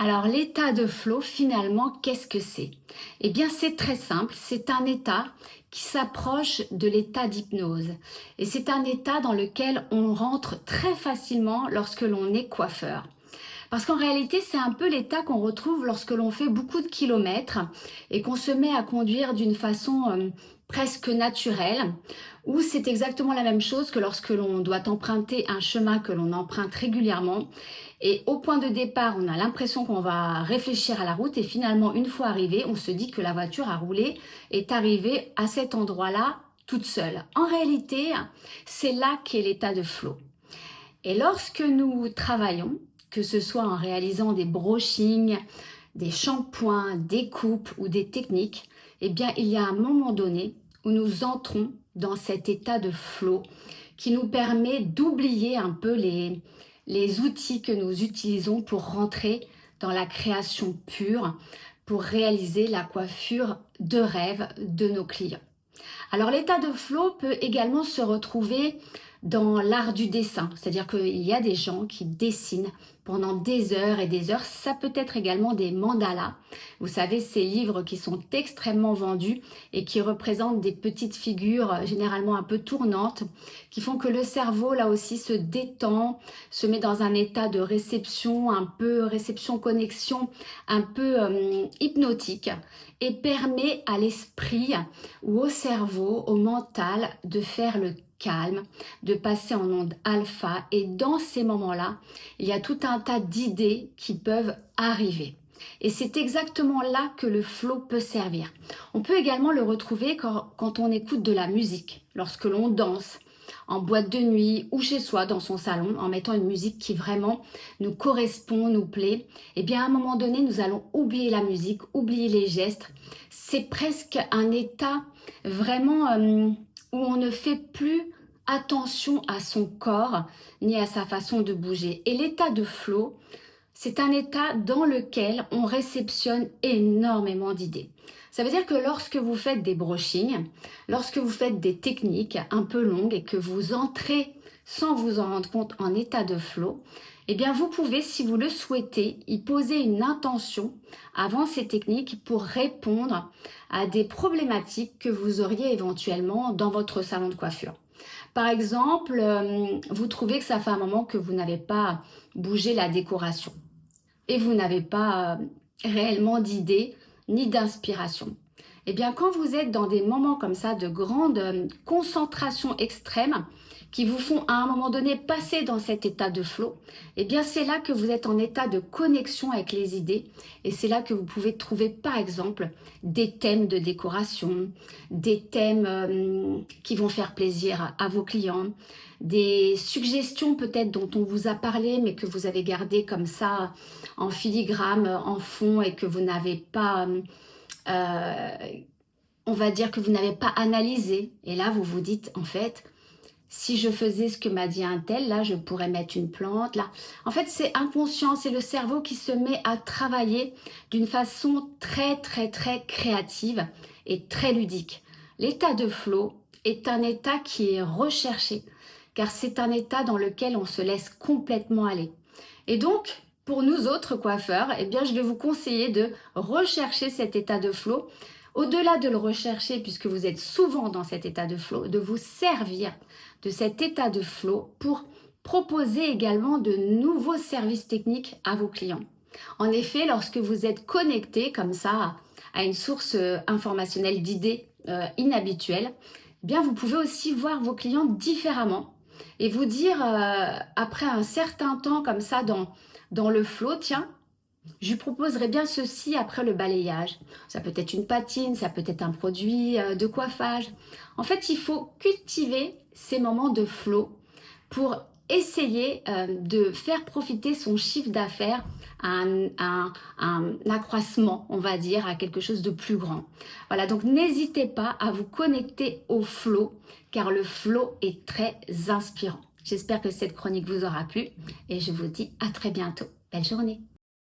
Alors l'état de flow, finalement, qu'est-ce que c'est? Eh bien, c'est très simple, c'est un état qui s'approche de l'état d'hypnose. Et c'est un état dans lequel on rentre très facilement lorsque l'on est coiffeur. Parce qu'en réalité, c'est un peu l'état qu'on retrouve lorsque l'on fait beaucoup de kilomètres et qu'on se met à conduire d'une façon presque naturelle, ou c'est exactement la même chose que lorsque l'on doit emprunter un chemin que l'on emprunte régulièrement. Et au point de départ, on a l'impression qu'on va réfléchir à la route et finalement, une fois arrivé, on se dit que la voiture a roulé, est arrivée à cet endroit-là toute seule. En réalité, c'est là qu'est l'état de flow. Et lorsque nous travaillons, que ce soit en réalisant des brushings, des shampoings, des coupes ou des techniques, eh bien, il y a un moment donné où nous entrons dans cet état de flow qui nous permet d'oublier un peu les outils que nous utilisons pour rentrer dans la création pure, pour réaliser la coiffure de rêve de nos clients. Alors l'état de flow peut également se retrouver dans l'art du dessin, c'est-à-dire qu'il y a des gens qui dessinent pendant des heures et des heures. Ça peut être également des mandalas. Vous savez, ces livres qui sont extrêmement vendus et qui représentent des petites figures généralement un peu tournantes, qui font que le cerveau là aussi se détend, se met dans un état de réception, un peu réception-connexion, un peu hypnotique, et permet à l'esprit ou au cerveau, au mental, de faire le calme, de passer en onde alpha. Et dans ces moments-là, il y a tout un tas d'idées qui peuvent arriver. Et c'est exactement là que le flow peut servir. On peut également le retrouver quand on écoute de la musique, lorsque l'on danse en boîte de nuit ou chez soi dans son salon, en mettant une musique qui vraiment nous correspond, nous plaît. Et bien à un moment donné, nous allons oublier la musique, oublier les gestes. C'est presque un état vraiment où on ne fait plus attention à son corps ni à sa façon de bouger. Et l'état de flow, c'est un état dans lequel on réceptionne énormément d'idées. Ça veut dire que lorsque vous faites des brushings, lorsque vous faites des techniques un peu longues et que vous entrez sans vous en rendre compte en état de flow, eh bien vous pouvez, si vous le souhaitez, y poser une intention avant ces techniques pour répondre à des problématiques que vous auriez éventuellement dans votre salon de coiffure. Par exemple, vous trouvez que ça fait un moment que vous n'avez pas bougé la décoration et vous n'avez pas réellement d'idées ni d'inspiration. Eh bien, quand vous êtes dans des moments comme ça de grande concentration extrême, qui vous font à un moment donné passer dans cet état de flow, eh bien c'est là que vous êtes en état de connexion avec les idées et c'est là que vous pouvez trouver par exemple des thèmes de décoration, des thèmes qui vont faire plaisir à vos clients, des suggestions peut-être dont on vous a parlé mais que vous avez gardé comme ça en filigrane, en fond et que vous n'avez pas... on va dire que vous n'avez pas analysé et là vous vous dites en fait si je faisais ce que m'a dit un tel, là, je pourrais mettre une plante, là. En fait, c'est inconscient, c'est le cerveau qui se met à travailler d'une façon très, très, très créative et très ludique. L'état de flow est un état qui est recherché, car c'est un état dans lequel on se laisse complètement aller. Et donc, pour nous autres coiffeurs, eh bien, je vais vous conseiller de rechercher cet état de flow. Au-delà de le rechercher, puisque vous êtes souvent dans cet état de flow, de vous servir de cet état de flow pour proposer également de nouveaux services techniques à vos clients. En effet, lorsque vous êtes connecté comme ça à une source informationnelle d'idées inhabituelles, eh bien vous pouvez aussi voir vos clients différemment et vous dire après un certain temps comme ça dans le flow, tiens, je lui proposerais bien ceci après le balayage. Ça peut être une patine, ça peut être un produit de coiffage. En fait, il faut cultiver ces moments de flow pour essayer de faire profiter son chiffre d'affaires à un accroissement, on va dire, à quelque chose de plus grand. Voilà, donc n'hésitez pas à vous connecter au flow, car le flow est très inspirant. J'espère que cette chronique vous aura plu et je vous dis à très bientôt. Belle journée!